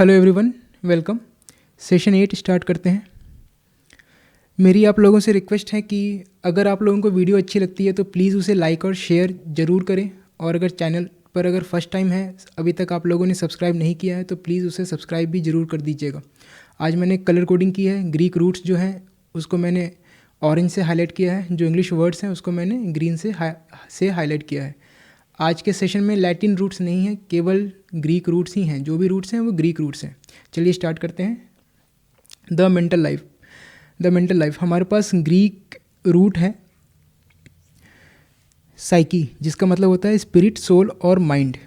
Hello everyone, welcome. Session 8 start करते हैं। मेरी आप लोगों से रिक्वेस्ट है कि अगर आप लोगों को वीडियो अच्छी लगती है तो प्लीज़ उसे लाइक और शेयर ज़रूर करें, और अगर चैनल पर अगर फर्स्ट टाइम है, अभी तक आप लोगों ने सब्सक्राइब नहीं किया है तो प्लीज़ उसे सब्सक्राइब भी ज़रूर कर दीजिएगा। आज मैंने कलर कोडिंग की है। ग्रीक रूट्स जो हैं उसको मैंने ऑरेंज से हाईलाइट किया है, जो इंग्लिश वर्ड्स हैं उसको मैंने ग्रीन से हाईलाइट किया है। आज के सेशन में लैटिन रूट्स नहीं हैं, केवल ग्रीक रूट्स ही हैं। जो भी रूट्स हैं वो ग्रीक रूट्स हैं। चलिए स्टार्ट करते हैं। द मेंटल लाइफ हमारे पास ग्रीक रूट है साइकी, जिसका मतलब होता है स्पिरिट, सोल और माइंड।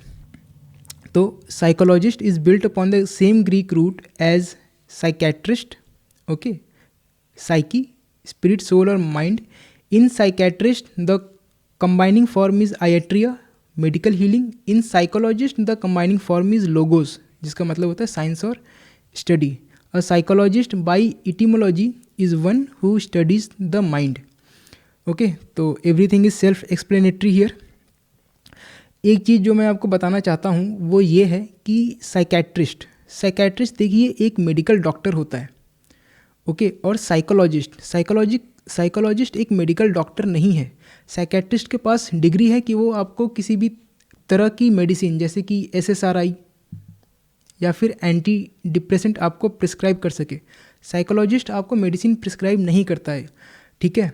तो psychologist is built upon the same Greek root as psychiatrist. Okay, psyche, spirit, soul और mind. In psychiatrist the combining form is iatria, medical healing. In psychologist the combining form is logos, जिसका मतलब होता है science और study. A psychologist by etymology is one who studies the mind. Okay, तो everything is self explanatory here. एक चीज़ जो मैं आपको बताना चाहता हूँ वो ये है कि साइकेट्रिस्ट देखिए एक मेडिकल डॉक्टर होता है। ओके, और साइकोलॉजिस्ट एक मेडिकल डॉक्टर नहीं है। साइकेट्रिस्ट के पास डिग्री है कि वो आपको किसी भी तरह की मेडिसिन जैसे कि SSRI या फिर एंटी डिप्रेसेंट आपको प्रिस्क्राइब कर सके। साइकोलॉजिस्ट आपको मेडिसिन प्रिस्क्राइब नहीं करता है, ठीक है।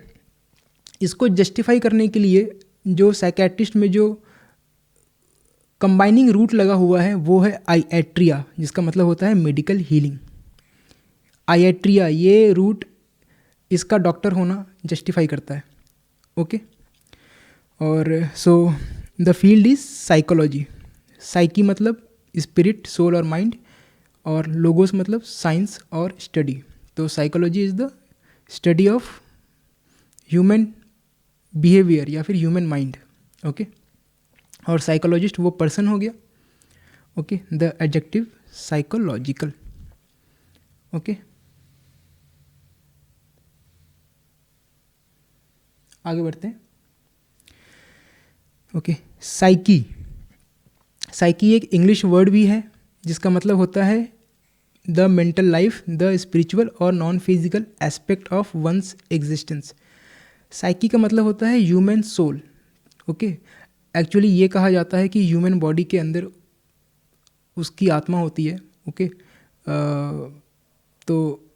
इसको जस्टिफाई करने के लिए जो साइकेट्रिस्ट में जो कंबाइनिंग रूट लगा हुआ है वो है आइट्रिया, जिसका मतलब होता है मेडिकल हीलिंग। आइट्रिया ये रूट इसका डॉक्टर होना जस्टिफाई करता है। ओके, और so the field is psychology. Psyche मतलब स्पिरिट, सोल और माइंड, और लोगोस मतलब साइंस और स्टडी। तो psychology is the study of human behaviour या फिर ह्यूमन माइंड। ओके, और साइकोलॉजिस्ट वो पर्सन हो गया। Okay, the adjective psychological. Okay, आगे बढ़ते हैं। ओके, साइकी एक इंग्लिश वर्ड भी है जिसका मतलब होता है the mental life, the spiritual और non physical aspect of one's existence. Psyche का मतलब होता है ह्यूमन सोल। ओके, एक्चुअली ये कहा जाता है कि ह्यूमन बॉडी के अंदर उसकी आत्मा होती है। ओके, तो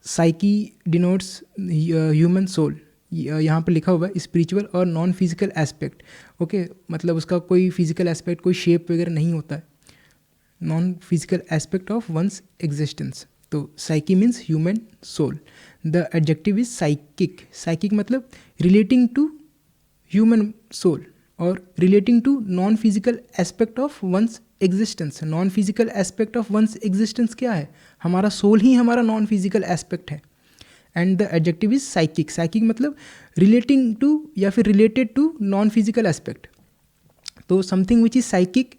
साइकी डिनोट्स ह्यूमन सोल। यहाँ पर लिखा हुआ है स्पिरिचुअल और नॉन फिजिकल एस्पेक्ट। ओके, मतलब उसका कोई फिजिकल एस्पेक्ट, कोई शेप वगैरह नहीं होता है। Non physical aspect of one's existence. तो psyche means human soul. The adjective is psychic मतलब रिलेटिंग टू ह्यूमन सोल और relating to non physical aspect of one's existence. Non physical aspect of one's existence क्या है? हमारा soul ही हमारा non physical aspect है। And the adjective is psychic मतलब relating to या फिर related to non physical aspect. तो समथिंग विच इज साइकिक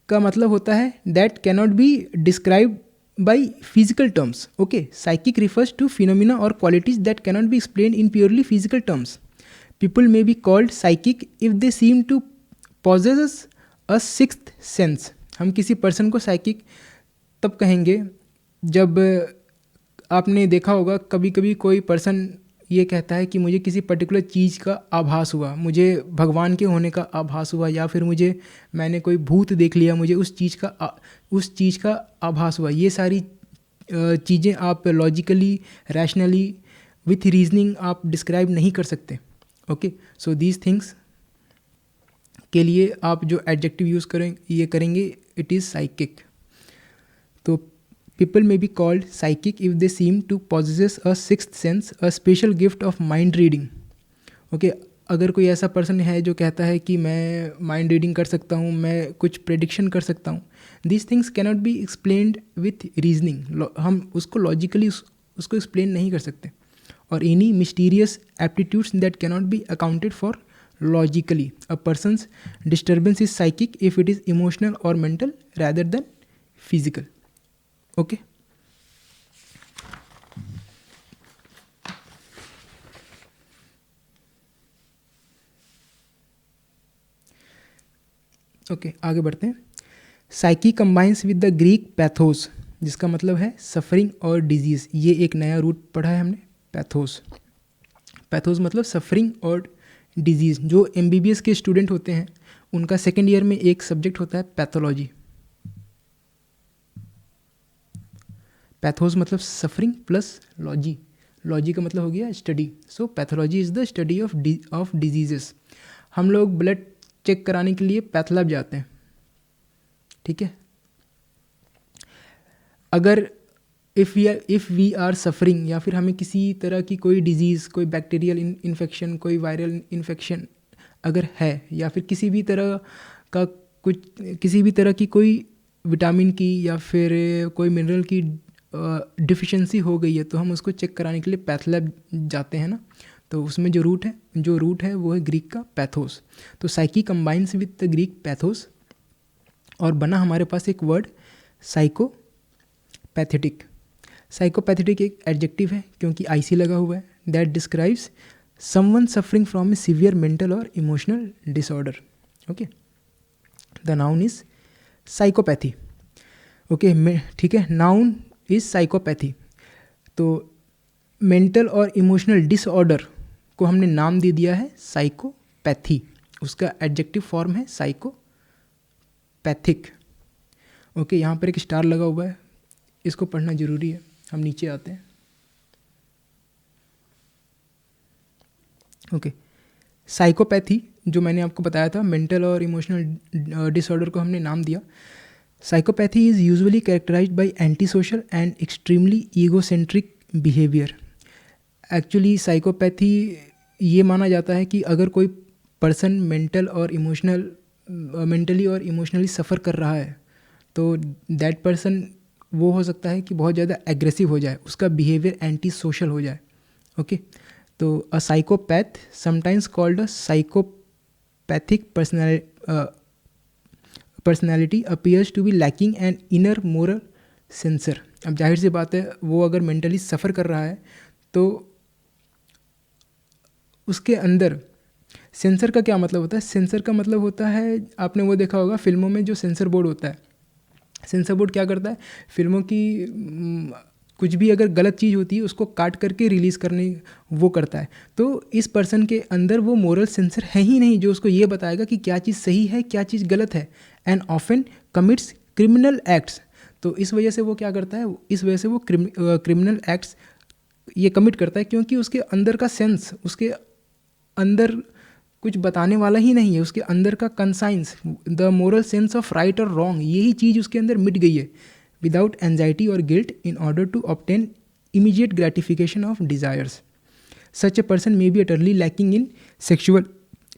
का मतलब होता है that cannot be describe by physical terms. Okay, psychic refers to phenomena और qualities that cannot be explain in purely physical terms. People may be called psychic if they seem to possess a sixth sense. हम किसी person को psychic तब कहेंगे जब आपने देखा होगा कभी कभी कोई पर्सन ये कहता है कि मुझे किसी पर्टिकुलर चीज़ का आभास हुआ, मुझे भगवान के होने का आभास हुआ, या फिर मैंने कोई भूत देख लिया, मुझे उस चीज़ का आभास हुआ। ये सारी चीज़ें आप लॉजिकली, रैशनली, विथ रीजनिंग आप डिस्क्राइब नहीं कर सकते। ओके, सो दीज थिंग्स के लिए आप जो एडजेक्टिव यूज़ करेंगे इट इज़ साइकिक। तो people may be called psychic if they seem to possess a sixth sense, a special gift of mind reading. Okay, अगर कोई ऐसा पर्सन है जो कहता है कि मैं माइंड रीडिंग कर सकता हूँ, मैं कुछ प्रेडिक्शन कर सकता हूँ, these things cannot be explained with reasoning. हम उसको लॉजिकली उसको एक्सप्लेन नहीं कर सकते। और any mysterious aptitudes that cannot be accounted for logically. A person's disturbance is psychic if it is emotional और mental rather than physical. Okay, okay, आगे बढ़ते हैं। Psyche combines with the Greek pathos, जिसका मतलब है सफरिंग और disease. ये एक नया रूट पढ़ा है हमने, पैथोस। पैथोस मतलब सफरिंग और डिजीज़। जो एमबीबीएस के स्टूडेंट होते हैं उनका सेकेंड ईयर में एक सब्जेक्ट होता है पैथोलॉजी। पैथोस मतलब सफरिंग प्लस लॉजी, लॉजी का मतलब हो गया study. So pathology is the study of diseases. हम लोग ब्लड चेक कराने के लिए पैथ लैब जाते हैं, ठीक है। अगर इफ़ वी आर सफरिंग, या फिर हमें किसी तरह की कोई डिजीज़, कोई बैक्टीरियल इन्फेक्शन, कोई वायरल इन्फेक्शन अगर है, या फिर किसी भी तरह का कुछ, किसी भी तरह की कोई विटामिन की या फिर कोई मिनरल की डिफिशिएंसी हो गई है, तो हम उसको चेक कराने के लिए पैथ लैब जाते हैं ना। तो उसमें जो रूट है वो है ग्रीक का पैथोस। तो psyche combines with the Greek pathos, और बना हमारे पास एक वर्ड साइकोपैथेटिक। साइकोपैथेटिक एक एडजेक्टिव है क्योंकि आईसी लगा हुआ है, that describes someone suffering from a severe mental और emotional disorder. Okay, the noun is psychopathy. Okay, ठीक है, नाउन इज साइकोपैथी। तो मेंटल और इमोशनल डिसऑर्डर को हमने नाम दे दिया है साइकोपैथी, उसका एडजेक्टिव फॉर्म है साइकोपैथिक। ओके, यहाँ पर एक स्टार लगा हुआ है, इसको पढ़ना जरूरी है। हम नीचे आते हैं। ओके, साइकोपैथी जो मैंने आपको बताया था, मेंटल और इमोशनल डिसऑर्डर को हमने नाम दिया। Psychopathy is usually characterized by anti social and extremely egocentric behaviour. Actually psychopathy ये माना जाता है कि अगर कोई पर्सन मेंटली और इमोशनली सफ़र कर रहा है, तो दैट पर्सन वो हो सकता है कि बहुत ज़्यादा एग्रेसिव हो जाए, उसका बिहेवियर एंटी सोशल हो जाए। ओके, तो a psychopath sometimes called a psychopathic personality appears to be lacking an inner moral censor. अब जाहिर सी बात है, वो अगर मेंटली सफ़र कर रहा है तो उसके अंदर, सेंसर का क्या मतलब होता है? सेंसर का मतलब होता है, आपने वो देखा होगा फिल्मों में जो सेंसर बोर्ड होता है। सेंसर बोर्ड क्या करता है? फिल्मों की कुछ भी अगर गलत चीज़ होती है उसको काट करके रिलीज़ करने वो करता है। तो इस पर्सन के अंदर वो मोरल सेंसर है ही नहीं जो उसको ये बताएगा कि क्या चीज़ सही है, क्या चीज़ गलत है। And often commits criminal acts. तो इस वजह से वो क्या करता है, इस वजह से वो क्रिमिनल एक्ट्स ये कमिट करता है, क्योंकि उसके अंदर का सेंस, उसके अंदर कुछ बताने वाला ही नहीं है। उसके अंदर का conscience, the moral sense of right और रॉन्ग, यही चीज़ उसके अंदर मिट गई है। विदाउट एंजाइटी और guilt in order to obtain immediate gratification of desires, such a person may be utterly lacking in sexual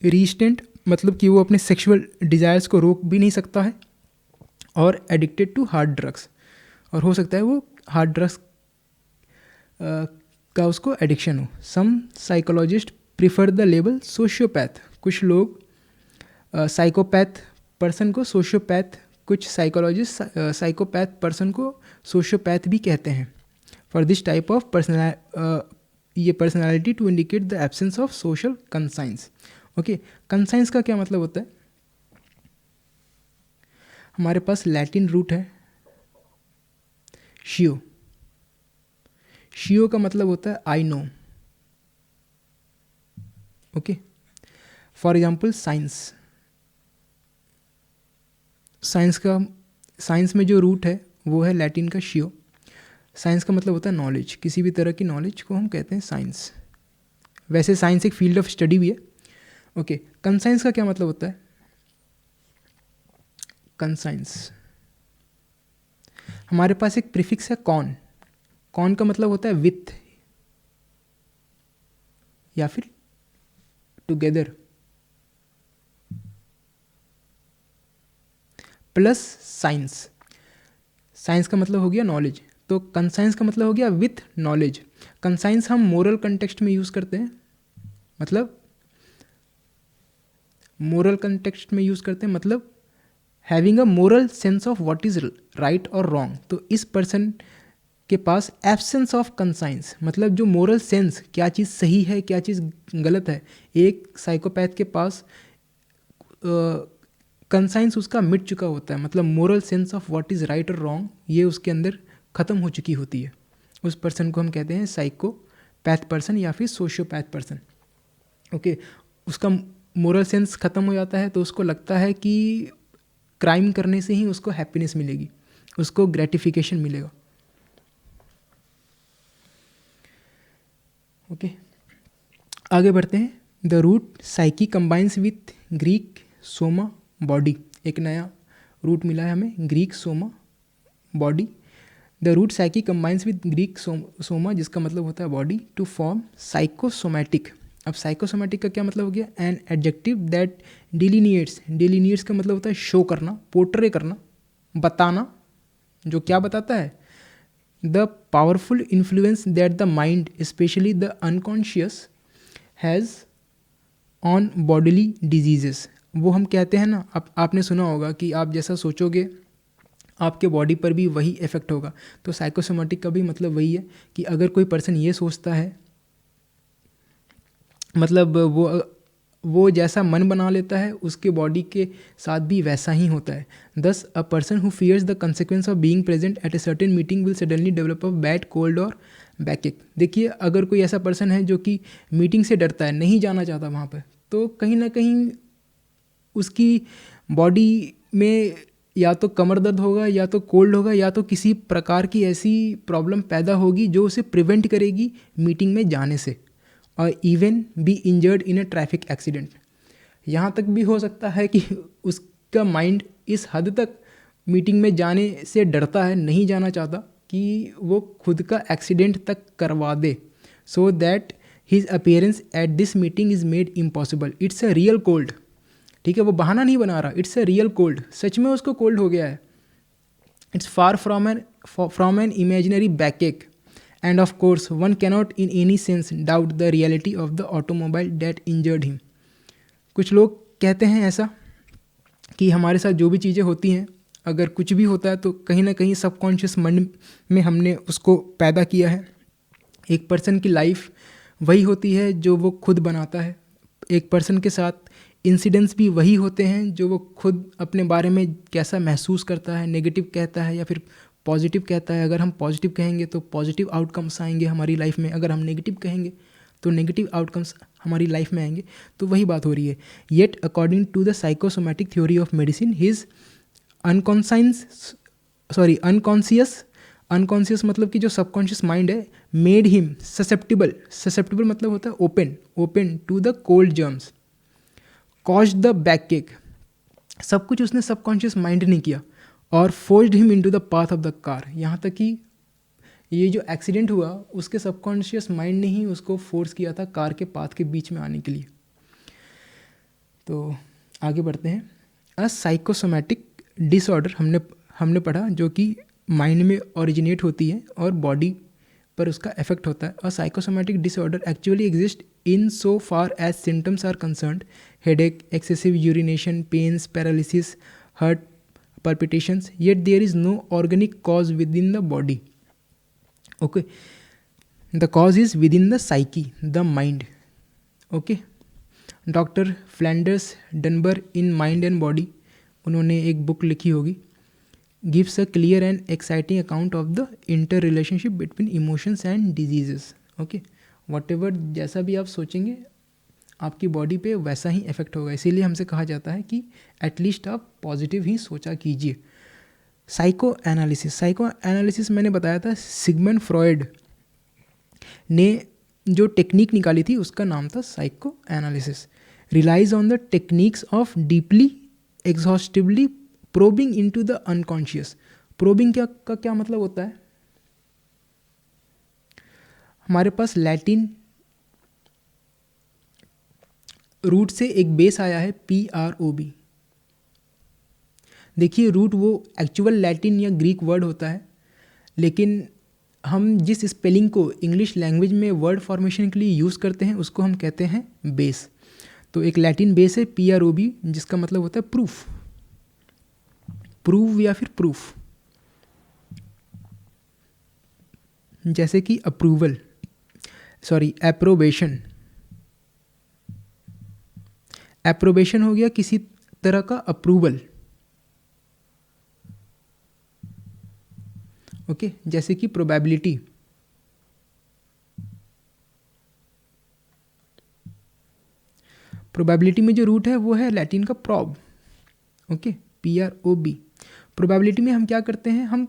restraint, मतलब कि वो अपने सेक्शुअल डिज़ायर्स को रोक भी नहीं सकता है, और एडिक्टेड टू हार्ड ड्रग्स, और हो सकता है वो हार्ड ड्रग्स का उसको एडिक्शन हो। Some psychologist prefer the label sociopath. कुछ लोग साइकोपैथ पर्सन को सोशियोपैथ, कुछ साइकोलॉजिस्ट साइकोपैथ पर्सन को सोशियोपैथ भी कहते हैं। फॉर दिस टाइप ऑफ ये personality to indicate the absence of social conscience. Okay, conscience का क्या मतलब होता है? हमारे पास लैटिन रूट है शियो। शियो का मतलब होता है I know. Okay, for example science. Science में जो रूट है वो है लैटिन का शियो। साइंस का मतलब होता है नॉलेज, किसी भी तरह की नॉलेज को हम कहते हैं साइंस। वैसे साइंस एक फील्ड ऑफ स्टडी भी है। ओके, कंसाइंस का क्या मतलब होता है? कंसाइंस, हमारे पास एक प्रीफिक्स है कॉन। कॉन का मतलब होता है विथ या फिर टुगेदर, प्लस साइंस। साइंस का मतलब हो गया नॉलेज, तो कंसाइंस का मतलब हो गया विथ नॉलेज। कंसाइंस हम मोरल कंटेक्स्ट में यूज़ करते हैं, मतलब मोरल कंटेक्स्ट में यूज़ करते हैं, मतलब having a moral sense of what is right और रॉन्ग। तो इस पर्सन के पास एब्सेंस ऑफ कंसाइंस, मतलब जो मोरल सेंस, क्या चीज़ सही है क्या चीज़ गलत है। एक साइकोपैथ के पास कंसाइंस उसका मिट चुका होता है, मतलब moral sense of what is right और रॉन्ग ये उसके अंदर ख़त्म हो चुकी होती है। उस पर्सन को हम कहते हैं साइकोपैथ पर्सन या फिर सोशियोपैथ पर्सन। ओके, उसका मोरल सेंस ख़त्म हो जाता है तो उसको लगता है कि क्राइम करने से ही उसको हैप्पीनेस मिलेगी, उसको ग्रेटिफिकेशन मिलेगा। ओके, आगे बढ़ते हैं। The root psyche combines with Greek soma body. एक नया रूट मिला है हमें, Greek soma body. The root psyche combines with Greek soma जिसका मतलब होता है बॉडी टू फॉर्म साइकोसोमैटिक। अब साइकोसोमैटिक का क्या मतलब हो गया? An adjective that delineates. Delineates का मतलब होता है शो करना, पोर्ट्रे करना, बताना। जो क्या बताता है? The powerful influence that the mind specially the unconscious has on bodily diseases. वो हम कहते हैं ना, आपने सुना होगा कि आप जैसा सोचोगे आपके बॉडी पर भी वही इफेक्ट होगा। तो साइकोसोमेटिक का भी मतलब वही है कि अगर कोई पर्सन ये सोचता है, मतलब वो जैसा मन बना लेता है उसके बॉडी के साथ भी वैसा ही होता है। Thus a person who fears the consequence of being present at a certain meeting will suddenly develop a bad cold और बैकएक। देखिए, अगर कोई ऐसा पर्सन है जो कि मीटिंग से डरता है, नहीं जाना चाहता वहाँ पर, तो कहीं ना कहीं उसकी बॉडी में या तो कमर दर्द होगा, या तो कोल्ड होगा, या तो किसी प्रकार की ऐसी प्रॉब्लम पैदा होगी जो उसे प्रिवेंट करेगी मीटिंग में जाने से, और even be injured in a traffic accident. यहाँ तक भी हो सकता है कि उसका माइंड इस हद तक मीटिंग में जाने से डरता है, नहीं जाना चाहता, कि वो खुद का एक्सीडेंट तक करवा दे, so that his appearance at this meeting is made impossible. It's a real cold. ठीक है, वो बहाना नहीं बना रहा, इट्स अ रियल कोल्ड, सच में उसको कोल्ड हो गया है। It's far from an imaginary backache, and of course one cannot in any sense doubt the reality of the automobile that injured him. कुछ लोग कहते हैं ऐसा कि हमारे साथ जो भी चीज़ें होती हैं, अगर कुछ भी होता है तो कहीं ना कहीं सबकॉन्शियस माइंड में हमने उसको पैदा किया है। एक पर्सन की लाइफ वही होती है जो वो खुद बनाता है। एक पर्सन के साथ इंसिडेंट्स भी वही होते हैं जो वो खुद अपने बारे में कैसा महसूस करता है, नेगेटिव कहता है या फिर पॉजिटिव कहता है। अगर हम पॉजिटिव कहेंगे तो पॉजिटिव आउटकम्स आएंगे हमारी लाइफ में, अगर हम नेगेटिव कहेंगे तो नेगेटिव आउटकम्स हमारी लाइफ में आएंगे। तो वही बात हो रही है। Yet according to the psychosomatic theory of medicine, his unconscious मतलब कि जो सबकॉन्शियस माइंड है, मेड हिम ससेप्टिबल मतलब होता है open to the cold germs, cause the backache. सब कुछ उसने सबकॉन्शियस माइंड ने किया, और forced him into the path of the car. यहाँ तक कि ये जो एक्सीडेंट हुआ उसके सबकॉन्शियस माइंड ने ही उसको फोर्स किया था कार के पाथ के बीच में आने के लिए। तो आगे बढ़ते हैं। अ साइकोसोमैटिक डिसऑर्डर हमने पढ़ा, जो कि माइंड में ओरिजिनेट होती है और बॉडी पर उसका इफेक्ट होता है। A psychosomatic disorder actually exist in so far as symptoms are concerned, headache, excessive urination, pains, paralysis, heart palpitations, yet there is no organic cause within the body. Okay, the cause is within the psyche, the mind. Okay, Dr. Flanders Dunbar in Mind and Body, उन्होंने एक book लिखी होगी, gives a clear and exciting account of the interrelationship between emotions and diseases. Okay, whatever जैसा भी आप सोचेंगे आपकी body पे वैसा ही इफेक्ट होगा। इसीलिए हमसे कहा जाता है कि एटलीस्ट आप पॉजिटिव ही सोचा कीजिए। साइको एनालिसिस मैंने बताया था, सिगमंड फ्रॉयड ने जो टेक्निक निकाली थी उसका नाम था psycho analysis. Relies on the techniques of deeply exhaustively probing into the unconscious. Probing का क्या मतलब होता है? हमारे पास लैटिन रूट से एक बेस आया है PROB। देखिए, रूट वो एक्चुअल लैटिन या ग्रीक वर्ड होता है, लेकिन हम जिस स्पेलिंग को इंग्लिश लैंग्वेज में वर्ड फॉर्मेशन के लिए यूज़ करते हैं उसको हम कहते हैं बेस। तो एक लैटिन बेस है PROB, जिसका मतलब होता है प्रूव या फिर प्रूफ। जैसे कि एप्रोबेशन हो गया किसी तरह का अप्रूवल, ओके, जैसे कि प्रोबेबिलिटी, प्रोबेबिलिटी में जो रूट है वो है लैटिन का प्रॉब, ओके, PROB। प्रोबेबिलिटी में हम क्या करते हैं, हम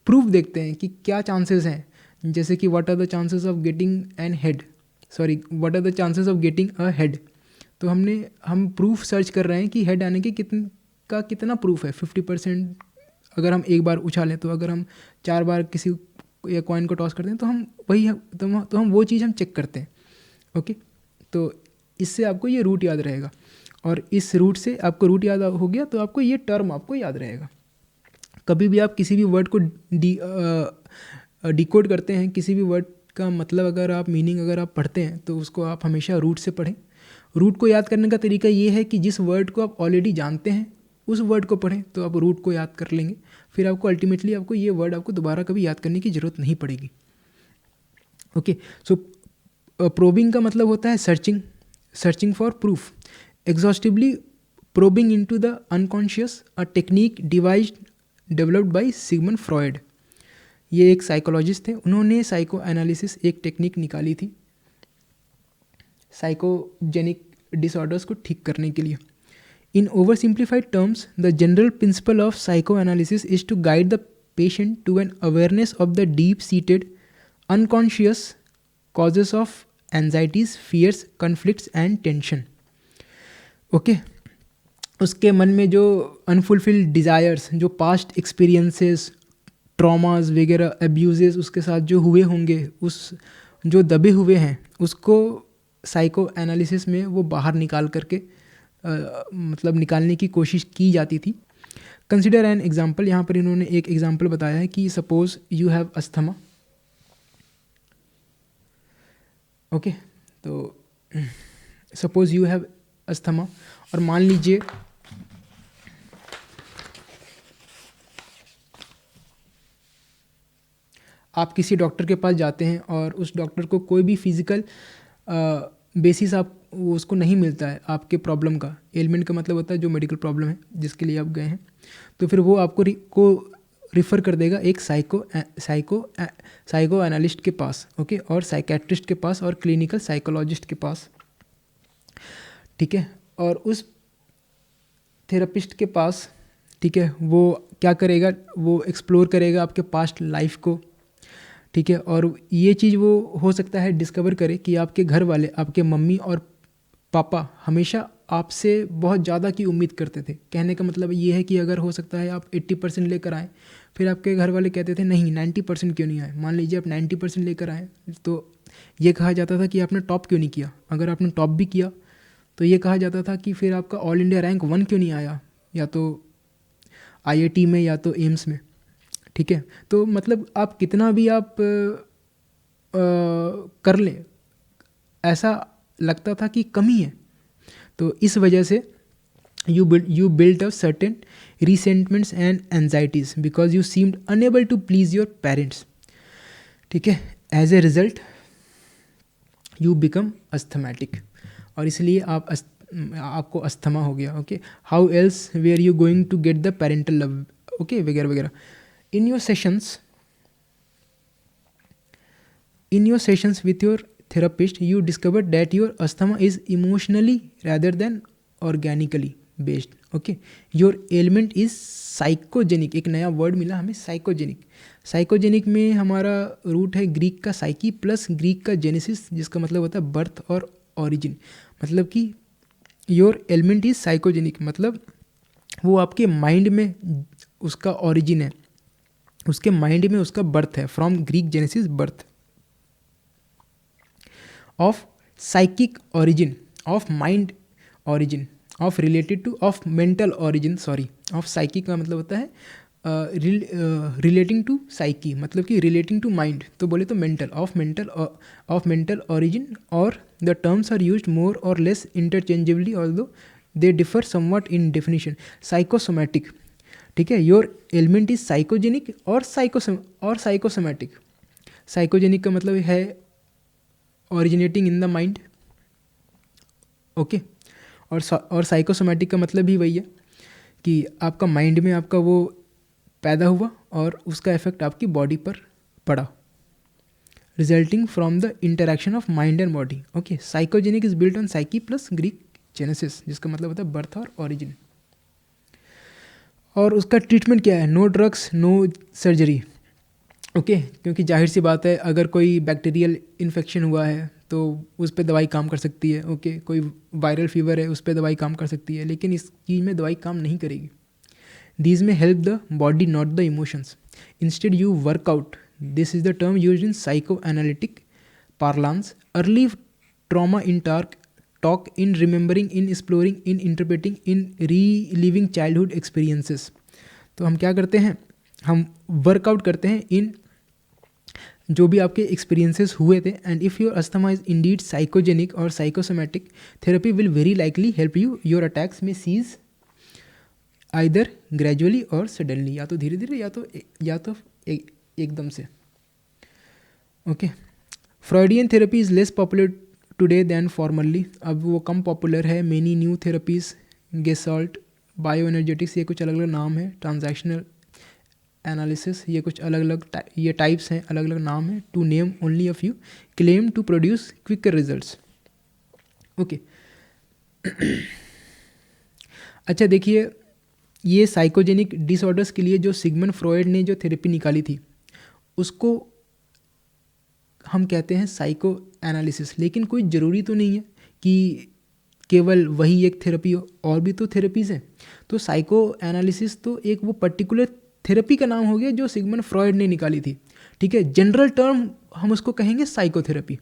प्रूफ देखते हैं कि क्या चांसेस हैं, जैसे कि what are the chances of getting an head, sorry what are the chances of getting a head. तो हम प्रूफ सर्च कर रहे हैं कि हेड आने के कितना प्रूफ है, 50%। अगर हम एक बार उछालें तो, अगर हम 4 बार किसी या कॉइन को टॉस करते हैं तो हम वही तो हम वो चीज़ हम चेक करते हैं, ओके। तो इससे आपको ये रूट याद रहेगा, और इस रूट से आपको रूट याद हो गया तो आपको ये टर्म आपको याद रहेगा। कभी भी आप किसी भी वर्ड को डिकोड करते हैं, किसी भी वर्ड का मतलब अगर आप मीनिंग अगर आप पढ़ते हैं तो उसको आप हमेशा रूट से पढ़ें। रूट को याद करने का तरीका ये है कि जिस वर्ड को आप ऑलरेडी जानते हैं उस वर्ड को पढ़ें तो आप रूट को याद कर लेंगे, फिर आपको अल्टीमेटली आपको ये वर्ड आपको दोबारा कभी याद करने की ज़रूरत नहीं पड़ेगी, ओके। सो प्रोबिंग का मतलब होता है searching for proof, exhaustively probing into the unconscious, a technique developed by Sigmund Freud. ये एक साइकोलॉजिस्ट थे, उन्होंने साइको एनालिसिस एक टेक्निक निकाली थी साइकोजेनिक डिसऑर्डर्स को ठीक करने के लिए। In over simplified terms, the general principle of psycho analysis is to guide the patient to an awareness of the deep seated unconscious causes of anxieties, fears, conflicts and tension, okay. उसके मन में जो unfulfilled desires, जो past experiences, traumas वगैरह, abuses उसके साथ जो हुए होंगे, उस जो दबे हुए हैं उसको साइको एनालिसिस में वो बाहर निकाल करके मतलब निकालने की कोशिश की जाती थी। कंसिडर एन एग्जाम्पल, यहाँ पर इन्होंने एक एग्जाम्पल बताया है कि suppose you have asthma, okay. तो सपोज यू हैव अस्थमा, और मान लीजिए आप किसी डॉक्टर के पास जाते हैं और उस डॉक्टर को कोई भी फिजिकल बेसिस आप उसको नहीं मिलता है आपके प्रॉब्लम का। एलिमेंट का मतलब होता है जो मेडिकल प्रॉब्लम है जिसके लिए आप गए हैं, तो फिर वो आपको रिफ़र कर देगा एक साइको एनालिस्ट के पास, ओके, और साइकेट्रिस्ट के पास और क्लिनिकल साइकोलॉजिस्ट के पास, ठीक है। और उस थेरेपिस्ट के पास, ठीक है, वो क्या करेगा, वो एक्सप्लोर करेगा आपके पास्ट लाइफ को, ठीक है। और ये चीज़ वो हो सकता है डिस्कवर करे कि आपके घर वाले, आपके मम्मी और पापा हमेशा आपसे बहुत ज़्यादा की उम्मीद करते थे। कहने का मतलब ये है कि अगर हो सकता है आप 80% लेकर आएँ, फिर आपके घर वाले कहते थे नहीं 90% क्यों नहीं आए। मान लीजिए आप 90% लेकर आए तो ये कहा जाता था कि आपने टॉप क्यों नहीं किया। अगर आपने टॉप भी किया तो ये कहा जाता था कि फिर आपका ऑल इंडिया रैंक 1 क्यों नहीं आया, या तो IIT में या तो एम्स में, ठीक है। तो मतलब आप कितना भी आप कर लें, ऐसा लगता था कि कमी है। तो इस वजह से you built up certain resentments and anxieties because you seemed unable to please your parents, ठीक है। as a result you become asthmatic, और इसलिए आपको अस्थमा हो गया, okay. How else were you going to get the parental love, okay, वगैरह वगैरह। In your sessions with your therapist you discovered that your asthma is emotionally rather than organically based, okay. your ailment is psychogenic, एक नया word मिला हमें, psychogenic में हमारा root है Greek का साइकी प्लस ग्रीक का जेनेसिस, जिसका मतलब होता है बर्थ और ओरिजिन। मतलब कि योर एलिमेंट इज साइकोजेनिक, मतलब वो आपके माइंड में उसका ओरिजिन है, उसके माइंड में उसका बर्थ है, from Greek genesis birth, of psychic origin, of mind origin, of related to, of mental origin, sorry, of psychic का मतलब होता है रिलेटिंग टू साइकी, मतलब कि रिलेटिंग टू माइंड, तो बोले तो मेंटल, ऑफ मेंटल ओरिजिन, और the terms are used more और less interchangeably although they differ somewhat in definition. Psychosomatic, ठीक है, योर एलिमेंट इज साइकोजेनिक और साइकोसोमैटिक। साइकोजेनिक का मतलब है originating in the mind, okay, और साइकोसोमैटिक का मतलब भी वही है कि आपका माइंड में आपका वो पैदा हुआ और उसका इफेक्ट आपकी बॉडी पर पड़ा, resulting from the interaction of mind and body. Okay, psychogenic is built on psyche plus Greek genesis, जिसका मतलब होता है बर्थ और ओरिजिन। और उसका ट्रीटमेंट क्या है? No drugs, no surgery. Okay, क्योंकि जाहिर सी बात है अगर कोई बैक्टीरियल इन्फेक्शन हुआ है तो उस पर दवाई काम कर सकती है। ओके, कोई वायरल फीवर है उस पर दवाई काम कर सकती है, लेकिन इस चीज़ में दवाई काम नहीं करेगी। These may help the body not the emotions, instead you work out. This is the term use in psycho analytic parlance, early trauma in talk in remembering in exploring in interpreting in reliving childhood experiences. तो हम क्या करते हैं? हम workout करते हैं इन जो भी आपके एक्सपीरियंसेस हुए थे। And if your asthma is indeed psychogenic और psychosomatic, therapy will very likely help you. Your attacks may cease either gradually और सडनली, या तो धीरे धीरे या तो एकदम से। Okay, Freudian therapy is less popular today than formerly, अब वो कम पॉपुलर है। Many new therapies, Gestalt, bio energetics, ये कुछ अलग अलग नाम है। ट्रांजैक्शनल एनालिसिस, ये कुछ अलग अलग ये टाइप्स हैं, अलग अलग नाम हैं। To name only a few, claim to produce quicker results. Okay, अच्छा देखिए, ये साइकोजेनिक डिसऑर्डर्स के लिए जो सिगमंड फ्रॉयड ने जो थेरेपी निकाली थी उसको हम कहते हैं साइको एनालिसिस। लेकिन कोई ज़रूरी तो नहीं है कि केवल वही एक थेरेपी हो, और भी तो थेरेपीज़ हैं। तो साइको एनालिसिस तो एक वो पर्टिकुलर थेरेपी का नाम हो गया जो सिगमंड फ्रॉयड ने निकाली थी। ठीक है, जनरल टर्म हम उसको कहेंगे psychotherapy.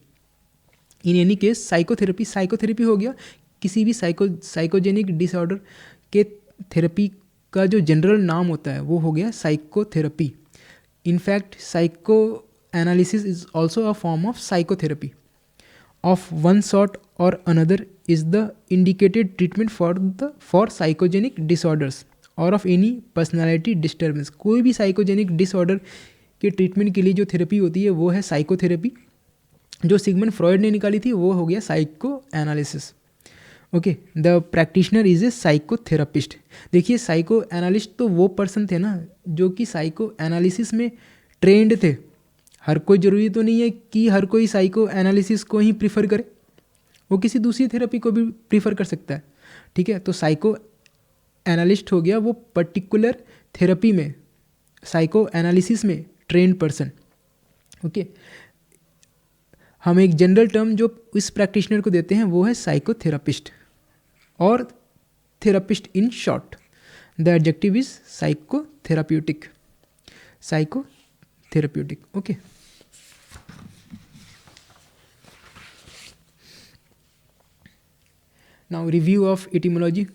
In any case psychotherapy हो गया किसी भी साइकोजेनिक डिसऑर्डर के थेरेपी का जो जनरल नाम होता है वो हो गया psychotherapy. In fact psycho analysis is also a form of psychotherapy of one sort or another is the indicated treatment for psychogenic disorders or of any personality disturbance। कोई भी साइकोजेनिक डिसऑर्डर के ट्रीटमेंट के लिए जो थेरेपी होती है वो है साइकोथेरेपी। जो सिगमंड फ्रॉयड ने निकाली थी वो हो गया psycho analysis. Okay, the practitioner is a psychotherapist. देखिए, साइको एनालिस्ट तो वो पर्सन थे ना जो कि साइको एनालिसिस में ट्रेंड थे। हर कोई ज़रूरी तो नहीं है कि हर कोई साइको एनालिसिस को ही प्रीफर करे, वो किसी दूसरी थेरेपी को भी प्रीफर कर सकता है। ठीक है, तो साइको एनालिस्ट हो गया वो पर्टिकुलर थेरेपी में, साइको एनालिसिस में ट्रेंड पर्सन। ओके, हम एक जनरल टर्म जो इस प्रैक्टिशनर को देते हैं वो है साइकोथेरापिस्ट और therapist in short. The adjective is psychotherapeutic, psychotherapeutic. Okay, now review of etymology.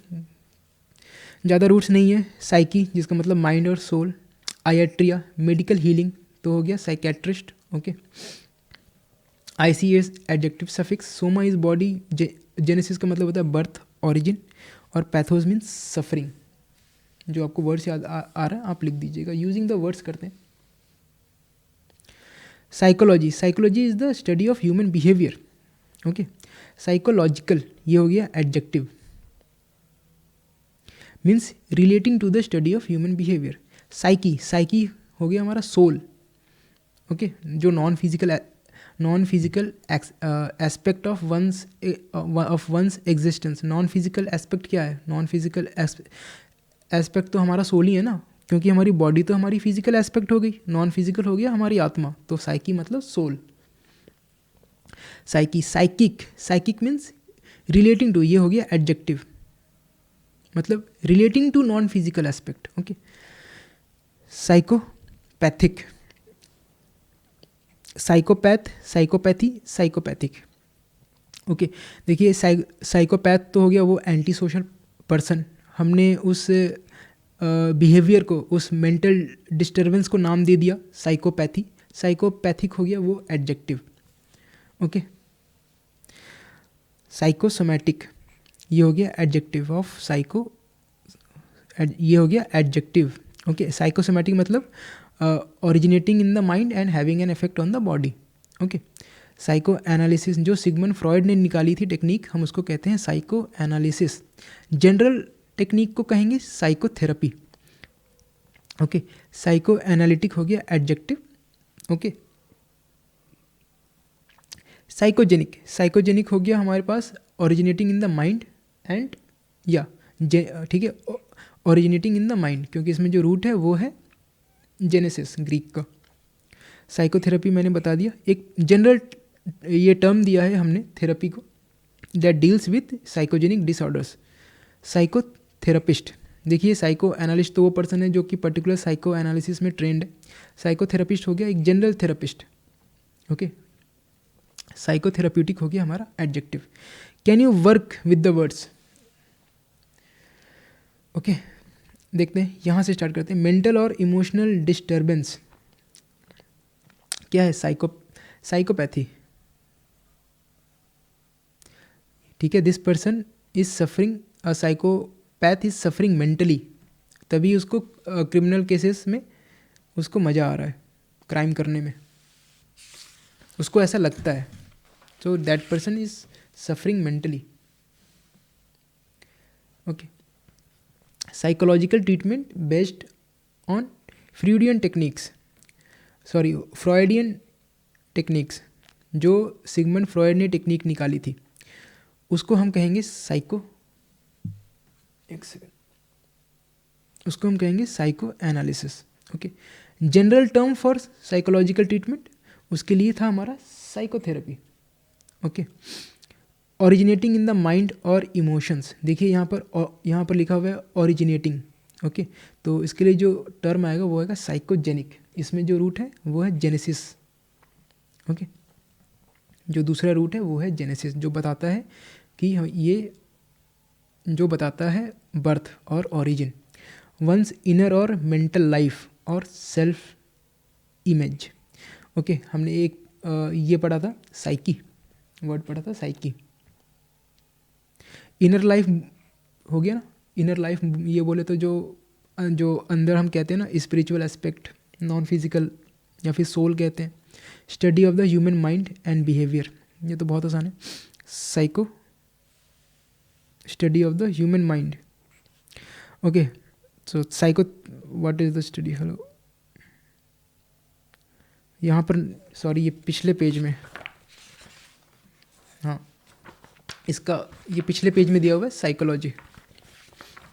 ज़्यादा रूट्स नहीं है। साइकी जिसका मतलब माइंड और सोल, आयाट्रिया मेडिकल हीलिंग तो हो गया psychiatrist. Okay, ICS adjective suffix, Soma is body, genesis का मतलब होता है बर्थ ओरिजिन, और पैथोस मीन्स सफरिंग। जो आपको वर्ड्स याद आ रहा है आप लिख दीजिएगा, यूजिंग द वर्ड्स करते हैं। Psychology is the study of human behaviour. Okay, psychological ये हो गया adjective, means relating to the study of human behaviour. Psyche हो गया हमारा सोल। ओके, जो non physical aspect of one's existence. Non physical aspect क्या है? नॉन फिजिकल एस्पेक्ट तो हमारा सोल ही है ना, क्योंकि हमारी बॉडी तो हमारी फिजिकल एस्पेक्ट हो गई, नॉन फिजिकल हो गया हमारी आत्मा। तो साइकी मतलब soul. Psychic means relating to, ये हो गया एडजेक्टिव, मतलब relating to non physical aspect. Okay, psychopathic, psychopath, psychopathy, psychopathic. Okay, देखिए साइकोपैथ तो हो गया वो एंटी सोशल पर्सन। हमने उस बिहेवियर को, उस मेंटल डिस्टर्बेंस को नाम दे दिया साइकोपैथी। साइकोपैथिक हो गया वो एडजेक्टिव। ओके, साइकोसोमैटिक ये हो गया एडजेक्टिव ऑफ साइको, ये हो गया एडजेक्टिव। ओके, साइकोसोमैटिक मतलब originating in the mind and having an effect on the body. Okay, psycho analysis जो सिगमंड फ्रॉयड ने निकाली थी टेक्निक, हम उसको कहते हैं साइको एनालिसिस। जनरल टेक्निक को कहेंगे साइकोथेरेपी। ओके, साइको एनालिटिक हो गया एडजेक्टिव। ओके, साइकोजेनिक, साइकोजेनिक हो गया हमारे पास originating in the mind and या ठीक है, ओरिजिनेटिंग इन द माइंड, क्योंकि इसमें जो रूट है वो है जेनेसिस ग्रीक का। साइकोथेरेपी मैंने बता दिया। एक जनरल ये टर्म दिया है हमने थेरेपी को, that deals with psychogenic disorders. Psychotherapist, देखिए साइको एनालिस्ट तो वो पर्सन है जो कि पर्टिकुलर साइको एनालिसिस में ट्रेंड है। साइकोथेरेपिस्ट हो गया एक जनरल थेरेपिस्ट। ओके, साइकोथेराप्यूटिक हो गया हमारा adjective. Can you work with the words? Okay, देखते हैं, यहाँ से स्टार्ट करते हैं। मेंटल और इमोशनल डिस्टर्बेंस क्या है? साइकोपैथी। ठीक है, this person is suffering, a psychopath is suffering mentally, तभी उसको क्रिमिनल केसेस में उसको मज़ा आ रहा है क्राइम करने में, उसको ऐसा लगता है। So that person is suffering mentally. Okay, psychological treatment based on Freudian techniques, जो सिगमंड फ्रॉयड ने टेक्निक निकाली थी, उसको हम कहेंगे उसको हम कहेंगे psycho analysis. Okay, general term for psychological treatment उसके लिए था हमारा psychotherapy. Okay, originating in the mind और इमोशंस, देखिए यहाँ पर लिखा हुआ है ओरिजिनेटिंग। ओके, तो इसके लिए जो टर्म आएगा वो आएगा साइकोजेनिक, इसमें जो रूट है वो है जेनेसिस। ओके, जो दूसरा रूट है वो है जेनेसिस, जो बताता है कि ये जो बताता है बर्थ और ओरिजिन, वंस इनर और मेंटल लाइफ और सेल्फ इमेज। ओके, हमने एक ये पढ़ा था साइकी, वर्ड पढ़ा था साइकी। इनर लाइफ हो गया ना, इनर लाइफ ये बोले तो जो अंदर हम कहते हैं ना स्पिरिचुअल एस्पेक्ट, नॉन फिजिकल या फिर सोल कहते हैं। Study of the human mind and behaviour, ये तो बहुत आसान है। Psycho study of the human mind. Okay, so psycho what is the study, hello यहाँ पर सॉरी ये पिछले पेज में, हाँ इसका ये पिछले पेज में दिया हुआ है साइकोलॉजी,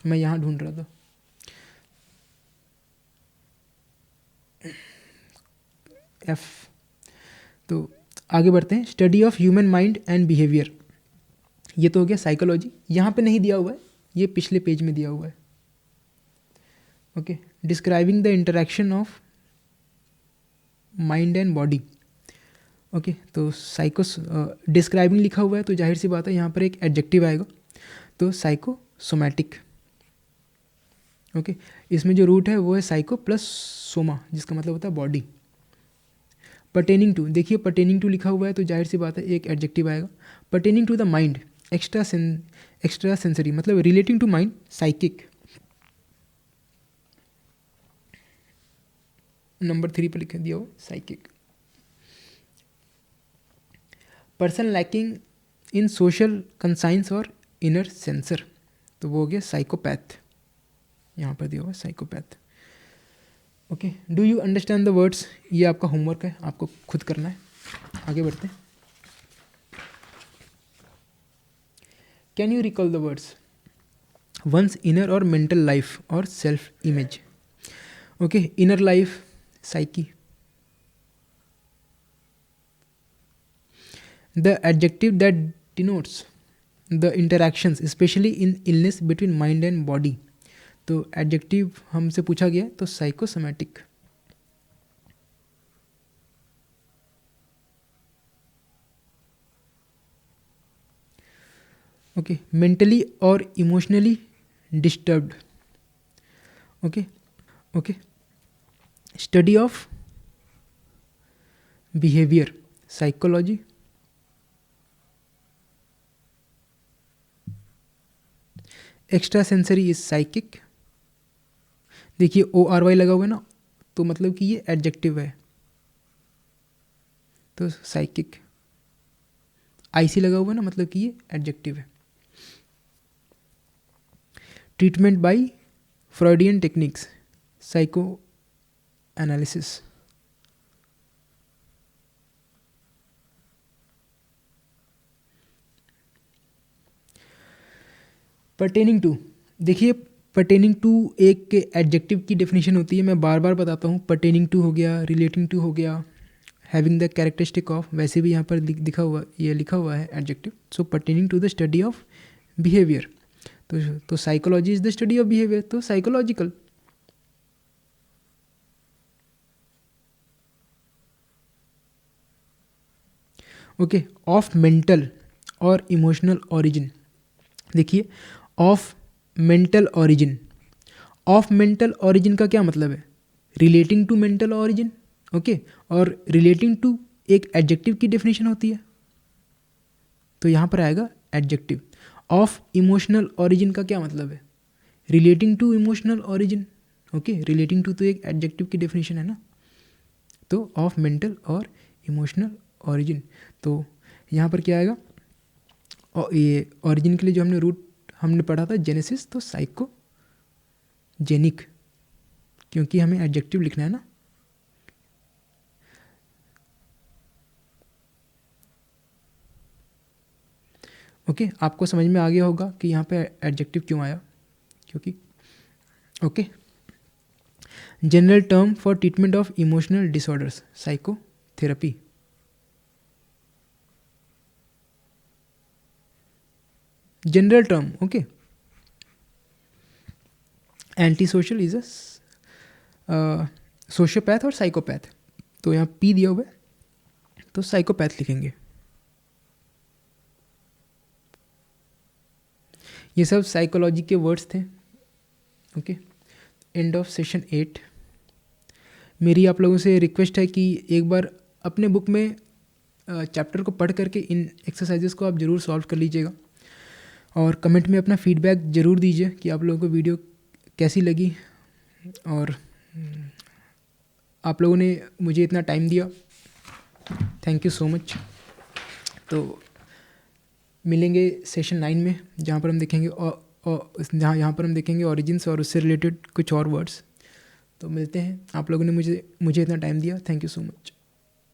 मैं यहाँ ढूंढ रहा था। एफ, तो आगे बढ़ते हैं। Study of human mind and behaviour, ये तो हो गया साइकोलॉजी, यहाँ पे नहीं दिया हुआ है, ये पिछले पेज में दिया हुआ है। Okay, describing the interaction of mind and body. Okay, तो डिस्क्राइबिंग लिखा हुआ है तो जाहिर सी बात है यहाँ पर एक एडजेक्टिव आएगा, तो साइकोसोमैटिक। ओके, इसमें जो रूट है वो है साइको प्लस सोमा, जिसका मतलब होता है बॉडी। पर्टेनिंग टू, देखिए पर्टेनिंग टू लिखा हुआ है तो जाहिर सी बात है एक एडजेक्टिव आएगा। Pertaining to the mind, extra sensory, मतलब relating to mind, psychic. Number 3 पर लिख दिया हो psychic. Person lacking in social conscience और इनर सेंसर, तो वो हो गया साइकोपैथ, यहाँ पर दिया हुआ psychopath. Okay, do you understand the words, ये आपका होमवर्क है, आपको खुद करना है। आगे बढ़ते हैं। Can you recall the words? One's inner और मेंटल लाइफ और self image. Okay, inner life psyche, the adjective that denotes the interactions specially in illness between mind and body, तो एडजेक्टिव हमसे पूछा गया तो साइकोसोमैटिक। ओके, मेंटली और emotionally disturbed. Okay, okay, study of behaviour, psychology. Extra sensory is psychic, देखिए ORY लगा हुआ है ना, तो मतलब कि ये एडजेक्टिव है, तो साइकिक। आईसी लगा हुआ है ना, मतलब कि ये एडजेक्टिव है। Treatment by Freudian techniques, psycho analysis. Pertaining to, देखिए पर्टेनिंग टू एक एडजेक्टिव की डेफिनेशन होती है, मैं बार बार बताता हूँ। पर्टेनिंग टू हो गया, रिलेटिंग टू हो गया, हैविंग द कैरेक्टरिस्टिक ऑफ, वैसे भी यहाँ पर लिखा हुआ है adjective. So pertaining to the study of behaviour, तो psychology is the study of behaviour, तो साइकोलॉजिकल। ओके, ऑफ मेंटल और इमोशनल ओरिजिन, देखिए of mental origin, of mental origin का क्या मतलब है? Relating to mental origin, okay, और relating to एक एडजेक्टिव की डेफिनेशन होती है, तो यहाँ पर आएगा एडजेक्टिव। ऑफ इमोशनल ओरिजिन का क्या मतलब है? Relating to emotional origin, okay, relating to तो एक एडजेक्टिव की डेफिनेशन है ना, तो ऑफ मेंटल और इमोशनल ओरिजिन, तो यहाँ पर क्या आएगा? और ये ओरिजिन के लिए जो हमने रूट हमने पढ़ा था जेनेसिस, तो साइको जेनिक, क्योंकि हमें एडजेक्टिव लिखना है ना। ओके, आपको समझ में आ गया होगा कि यहाँ पे एडजेक्टिव क्यों आया, क्योंकि okay. General term for treatment of emotional disorders, psychotherapy. General term, okay. Anti social is a sociopath और साइकोपैथ, तो यहाँ पी दिया हुआ है, तो साइकोपैथ लिखेंगे। ये सब साइकोलॉजी के वर्ड्स थे, ओके। End of session 8। मेरी आप लोगों से रिक्वेस्ट है कि एक बार अपने बुक में चैप्टर को पढ़ करके इन एक्सरसाइजेस को आप ज़रूर सॉल्व कर लीजिएगा, और कमेंट में अपना फीडबैक ज़रूर दीजिए कि आप लोगों को वीडियो कैसी लगी, और आप लोगों ने मुझे इतना टाइम दिया, थैंक यू सो मच। तो मिलेंगे सेशन 9 में, जहाँ पर हम देखेंगे यहाँ पर हम देखेंगे ओरिजिन्स और उससे रिलेटेड कुछ और वर्ड्स। तो मिलते हैं, आप लोगों ने मुझे इतना टाइम दिया, थैंक यू सो मच।